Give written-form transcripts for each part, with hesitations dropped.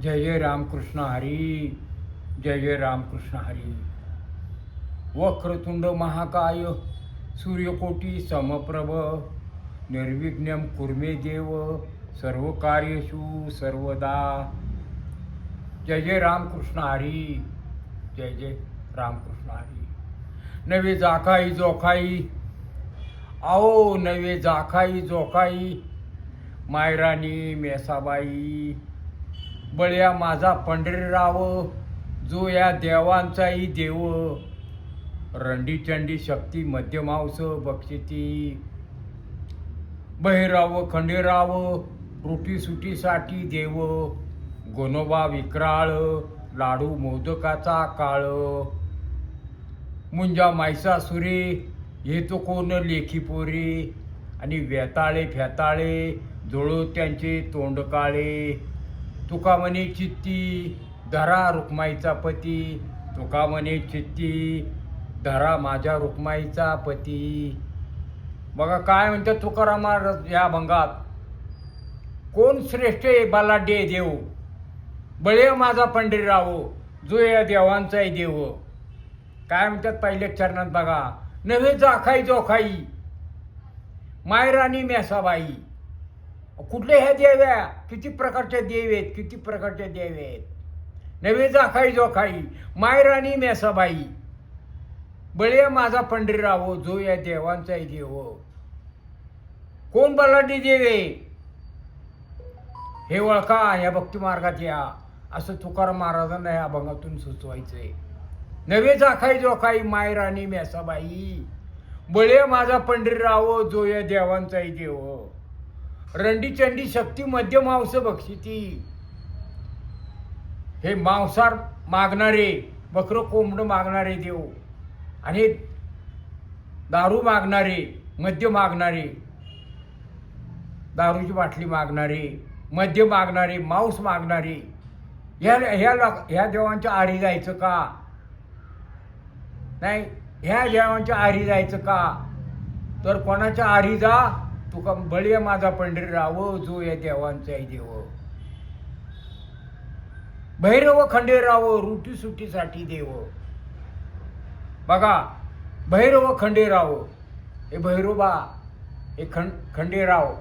जय जय रामकृष्ण हरी. जय जय रामकृष्ण हरी. वक्रतुंड महाकाय सूर्यकोटी समप्रभ निर्विघ्नं कुर्मे देव सर्व कार्येषु सर्वदा. जय जय रामकृष्ण हरी. जय जय रामकृष्ण हरी. नवे जाखाई जोखाई आओ नवे जाखाई जोखाई मायरानी मेसाबाई बळ्या माझा पंढरीराव जो या देवांचाही देव रंडीचंडी शक्ती मध्यमांस बक्षिती बहिराव खंडेराव रुटीसुटीसाठी देव गोनोबा विक्राळ लाडू मोदकाचा काळ मुंजा मायसा सुरे हे तो कोण लेखी पोरे आणि वेताळे फेताळे जोळो त्यांचे तोंड काळे तुका म्हणे चित्ती धरा रुक्माईचा पती तुका म्हणे चित्ती धरा माझ्या रुक्माईचा पती. बघा काय म्हणतात तुकाराम महाराज या भंगात. कोण श्रेष्ठ आहे बलाढ्य देव बळे माझा पंढरीराव जो या देवांचाही देव. काय म्हणतात पहिल्या चरणात बघा. नव्हे जाखाई जोखाई मायराणी मेसाबाई. कुठले ह्या देव्या किती प्रकारच्या देव आहेत किती प्रकारच्या देव आहेत. नव्हे जाखाई जोखाई मायराणी मेसाबाई बळे माझा पंढरीराव जो या देवांचाही देव. कोण बलाढ्य देव आहे हे ओळखा या भक्ती मार्गात या असं तुकाराम महाराजांना या अभंगातून सुचवायचंय. नवे जाखाई जोखाई मायराणी मेसाबाई बळे माझा पंढरीराव जो या देवांचाही देव रंडीचंडी शक्ती मध्य मांस बक्षिती. हे मांसार मागणारे बकर कोंबड मागणारे देव आणि दारू मागणारे मद्य मागणारे दारूची बाटली मागणारे मद्य मागणारे मांस मागणारे ह्या देवांच्या आरी जायचं का नाही. ह्या देवांच्या आरी जायचं का तर कोणाच्या आरी जा तुका बळी माझा पंढरीराव जो या देवांचाही देव. भैरव खंडेराव रुटीसुटीसाठी देव. बघा भैरव खंडेराव हे भैरोबा हे खंडेराव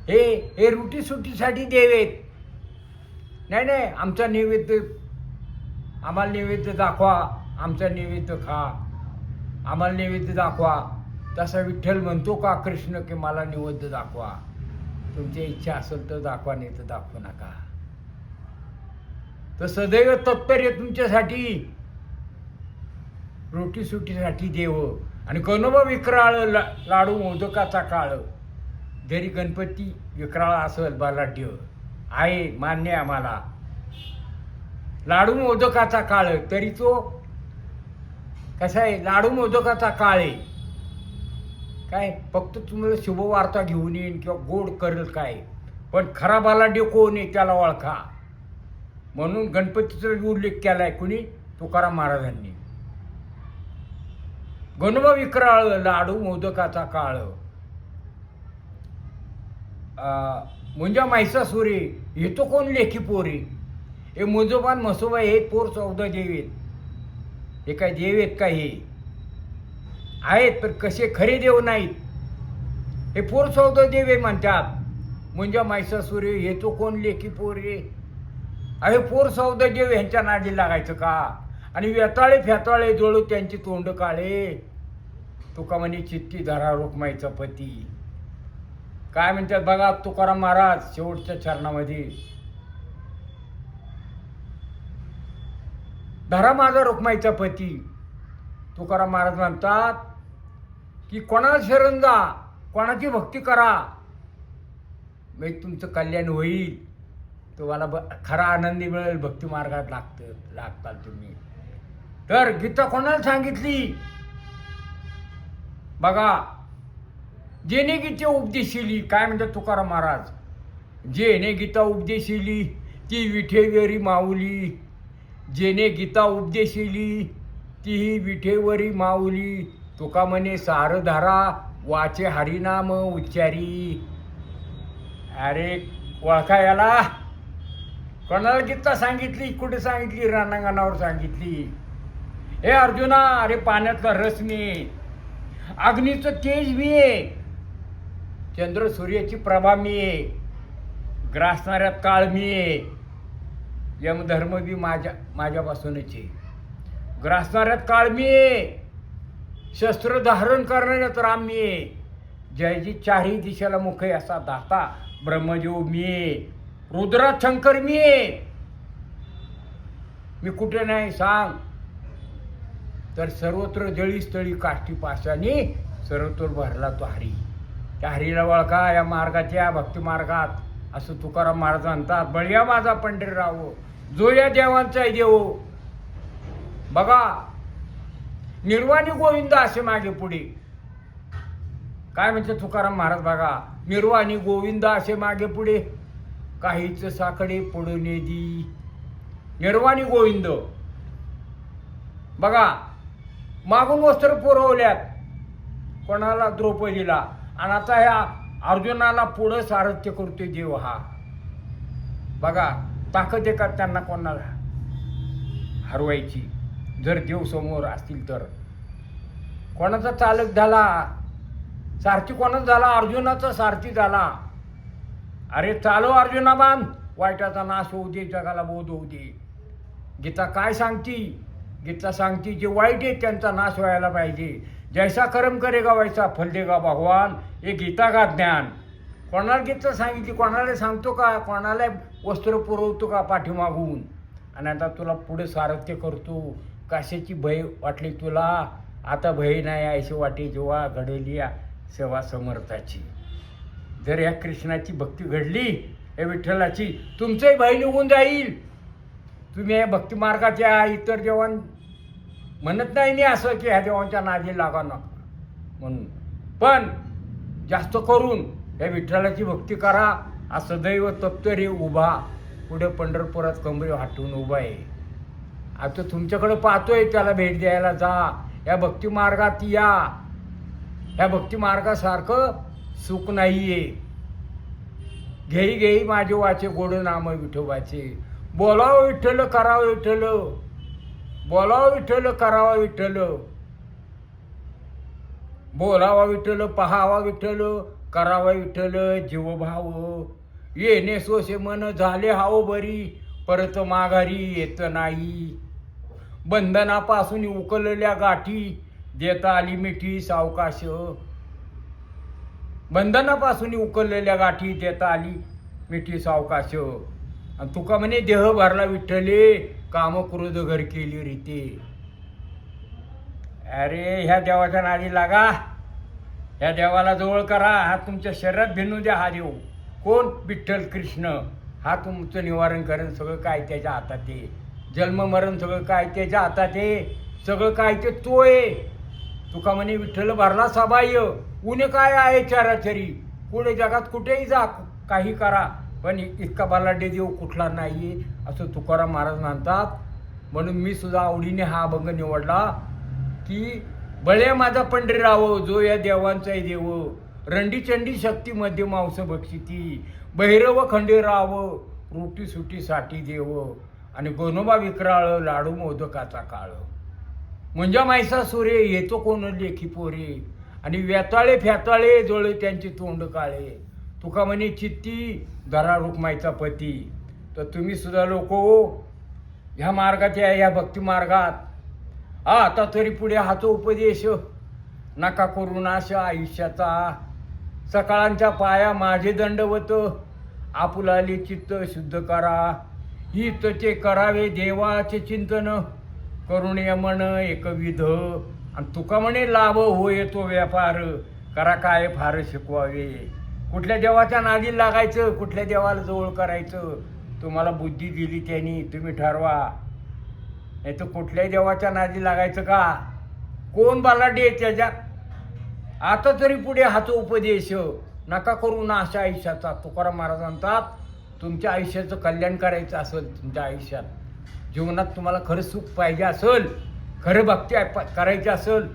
हे रुटीसुटीसाठी देव आहेत. नाही नाही आमचा नैवेद्य आम्हाला नैवेद्य दाखवा आमचा नैवेद्य खा आम्हाला नैवेद्य दाखवा. तसा विठ्ठल म्हणतो का कृष्ण की मला नैवेद्य दाखवा. तुमची इच्छा असेल तर दाखवा नाही तर दाखवू नका. तर सदैव तत्पर आहे तुमच्यासाठी रोटीसुटीसाठी देव. आणि गणोबा विक्राळ लाडू मोदकाचा काळ. जरी गणपती विक्राळ असेल बलाढ्य आहे मान्य आम्हाला लाडू मोदकाचा काळ तरी तो कसा आहे लाडू मोदकाचा काळ आहे. काय फक्त तुम्हाला शुभवार्ता घेऊन येईन किंवा गोड करेल काय पण खरा बलाढ्य कोण आहे त्याला ओळखा. म्हणून गणपतीचा उल्लेख केलाय कुणी तुकाराम महाराजांनी. गणोबा विक्राळ लाडू मोदकाचा काळ मुंजा मायसा सुरे हे तो कोण लेखी पोरे. हे मुजोबान म्हसोबा हे पोर 14 देव आहेत. हे काय देव आहेत का हे आहेत पण कसे खरे देव नाहीत. हे पोर 14 देव आहे म्हणतात. मुंजा मायसा सुरे हे तो कोण लेखी पोरे. अरे पोर 14 देव ह्यांच्या नादी लागायचं का. आणि वेताळे फेताळे जोळू त्यांची तोंड काळे तुका म्हणे चित्ती धरा रुक्माईचा पती. काय म्हणतात बघा तुकाराम महाराज शेवटच्या चरणामध्ये. धरा माझा रुक्माईचा पती. तुकाराम महाराज म्हणतात की कोणाला शरण जा कोणाची भक्ती करा मग तुमचं कल्याण होईल. तुम्हाला खरा आनंदी मिळेल. भक्ती मार्गात लागताल तुम्ही. तर गीता कोणाला सांगितली बघा. जेने गीता उपदेशिली. काय म्हणतात तुकाराम महाराज. जेने गीता उपदेशिली ती विठेवरी माऊली. जेने गीता उपदेशिली ती विठेवरी माऊली. तुका म्हणे सारधारा वाचे हरिनाम उच्चारी. अरे ओळखा याला कोणाला गीता सांगितली, कुठे सांगितली? रणांगणावर सांगितली. हे अर्जुना, अरे पाण्यातला रस मी आहे, अग्नीचं तेज मी आहे, चंद्र सूर्याची प्रभा मी आहे, ग्रासणाऱ्यात काळ मी आहे, यमधर्म बी माझ्यापासूनच आहे, ग्रासणाऱ्यात काळ मी आहे, शस्त्र धारण करणाऱ्यात राम मी आहे, जयजी चारही दिशेला मुख आहे असा दाता ब्रह्मदेव मी आहे, रुद्रात शंकर मी आहे. मी कुठे नाही सांग? तर सर्वत्र जळी स्थळी काष्टी पाशाने सर्वत्र भरला तो हरी. त्या हरीला वळखा या मार्गाच्या भक्ती मार्गात, असं तुकाराम महाराज म्हणतात. बळीया माझा पंढरीराव, जो या देवांचा देव. बघा, निर्वाणी गोविंद असे मागे पुढे काय म्हणते तुकाराम महाराज? बघा, निर्वाणी गोविंद असे मागे पुढे, काहीच साकडे पडून दी. निर्वाणी गोविंद. बघा, मागून वस्त्र पुरवल्यात कोणाला? द्रौपदीला. आणि आता ह्या अर्जुनाला पुढं सारथ्य करतोय देव हा. बघा, ताकद आहे का त्यांना कोणाला हरवायची? जर देव समोर असतील तर. कोणाचा चालक झाला? सारथी कोणाचा झाला? अर्जुनाचा सारथी झाला. अरे चालव अर्जुना बांध, वाईटाचा नाश होऊ दे, जगाला बोध होऊ दे. गीता काय सांगती? गीता सांगती जे वाईट आहे त्यांचा नाश व्हायला पाहिजे. जैसा कर्म करेगा वैसा फल देगा भगवान, हे गीता का ज्ञान. कोणाला गीता सांगितली? कोणाला सांगतो का? कोणाला वस्त्र पुरवतो का पाठीमागून? आणि आता तुला पुढे सारथ्य करतो. कशाची भय वाटली तुला? आता भय नाही ऐशी वाटे जेव्हा घडली सेवा समर्थाची. जर या कृष्णाची भक्ती घडली, या विठ्ठलाची, तुमचंही भय निघून जाईल. तुम्ही या भक्ती मार्गाच्या इतर देवां म्हणत नाही असं की ह्या देवांच्या नादी लागा नका म्हणून, पण जास्त करून या विठ्ठलाची भक्ती करा. हा सदैव तप्तरे उभा पुढे पंढरपुरात कमरे हाटून उभा आहे. आता तुमच्याकडे पाहतोय, त्याला भेट द्यायला जा. या भक्ती मार्गात या. या भक्ती मार्गासारखं सुख नाहीये. घेई घेई माझे वाचे गोड नाम विठोबाचे. बोलावं विठ्ठल करावं विठ्ठल, बोलावं विठ्ठल करावा विठ्ठल, बोलावा विठ्ठल पहावा विठ्ठल, करावा विठ्ठल जीवभाव. येणे सोसे मन झाले हाव बरी, परत माघारी येत नाही. बंधनापासून उकलल्या गाठी, देता आली मिठी सावकाश. बंधनापासून उकललेल्या गाठी, देता आली मिठी सावकाश. आणि तुका म्हणे देह भरला विठ्ठले, काम क्रोध घर केली रीते. अरे ह्या देवाच्या नादी लागा, ह्या देवाला जवळ करा. हा तुमच्या शरीरात भिनू द्या. हा देव कोण? विठ्ठल कृष्ण. हा तुमचं निवारण करेल. सगळं काय त्याच्या हातात आहे. जन्म मरण सगळं काय त्याच्या हातात आहे. सगळं काय ते तो आहे. तुका म्हणे विठ्ठल भरला सबाह्य, उणे काय आहे चराचरी. पुढे जगात कुठेही जा, काही करा, पण इतका बलाढ्य देव कुठला नाहीये असं तुकाराम महाराज म्हणतात. म्हणून मी सुद्धा आवडीने हा अभंग निवडला की बळे माझा पंढरीराव, जो या देवांचा देव. रंडीचंडी शक्ती मध्ये मांस बक्षिती, भैरव खंडेराव रोटी सुटीसाठी देव. आणि गोनोबा विक्राळ, लाडू मोदकाचा काळ. मुंजा मायसा सुरे, येतो कोण लेखी पोरे. आणि व्यताळे फ्याताळे, जोळे त्यांचे तोंड काळे. तुका म्हणे चित्ती धरा रुक्माईचा पती. तर तुम्ही सुद्धा लोक ह्या मार्गात या, या भक्ती मार्गात. आता तरी पुढे हाच उपदेश नका करू नाश आयुष्याचा. सकाळांच्या पाया माझे दंडवत, आपुलाले चित्त शुद्ध करा. हितचे करावे देवाचे चिंतन, करुणे मन एकविध. आणि तुका म्हणे लाभ होय तो व्यापार, करा काय फार शिकवावे. कुठल्या देवाच्या नादी लागायचं, कुठल्या देवाला जवळ करायचं. तुम्हाला बुद्धी दिली त्यांनी, तुम्ही ठरवा. नाही तर कुठल्याही देवाच्या नादी लागायचं का? कोण बलाढ्य आहे त्याच्यात? आता तरी पुढे हाच उपदेश नका करू नाश आयुष्याचा. तुकाराम महाराज म्हणतात, तुमच्या आयुष्याचं कल्याण करायचं असेल, तुमच्या आयुष्यात जीवनात तुम्हाला खरं सुख पाहिजे असेल, खरं भक्ती करायची असेल,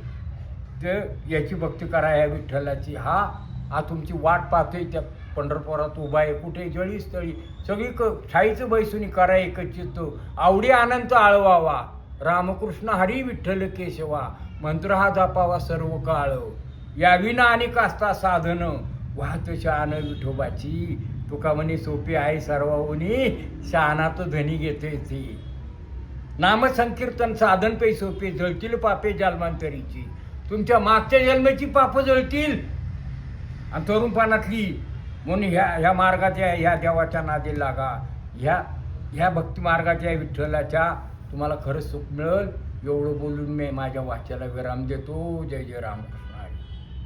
तर याची भक्ती करा, या विठ्ठलाची. हा तुमची वाट पाहतोय त्या पंढरपुरात उभा आहे, कुठे जळी स्थळी सगळी छाईचं बैसुनी करा एकच चित्त, आवडी आनंद आळवावा, रामकृष्ण हरी विठ्ठल केशवा, मंत्र हा जपावा सर्व काळ, याविना अनेक असता साधन, वाहत शान विठोबाची, तुका म्हणे सोपी आहे सर्वाहुनी, शहाणा तो धनी घेते ती. नामसंकीर्तन साधन पे सोपे, जळतील पापे जन्मांतरीची, तुमच्या मागच्या जन्माची पापं जळतील. आणि तरुणपणातली म्हणून ह्या मार्गात ह्या देवाच्या नादी लागा, ह्या भक्ती मार्गाच्या विठ्ठलाच्या, तुम्हाला खरंच सुख मिळेल. एवढं बोलून मी माझ्या वाच्याला विराम देतो. जय जय रामकृष्ण.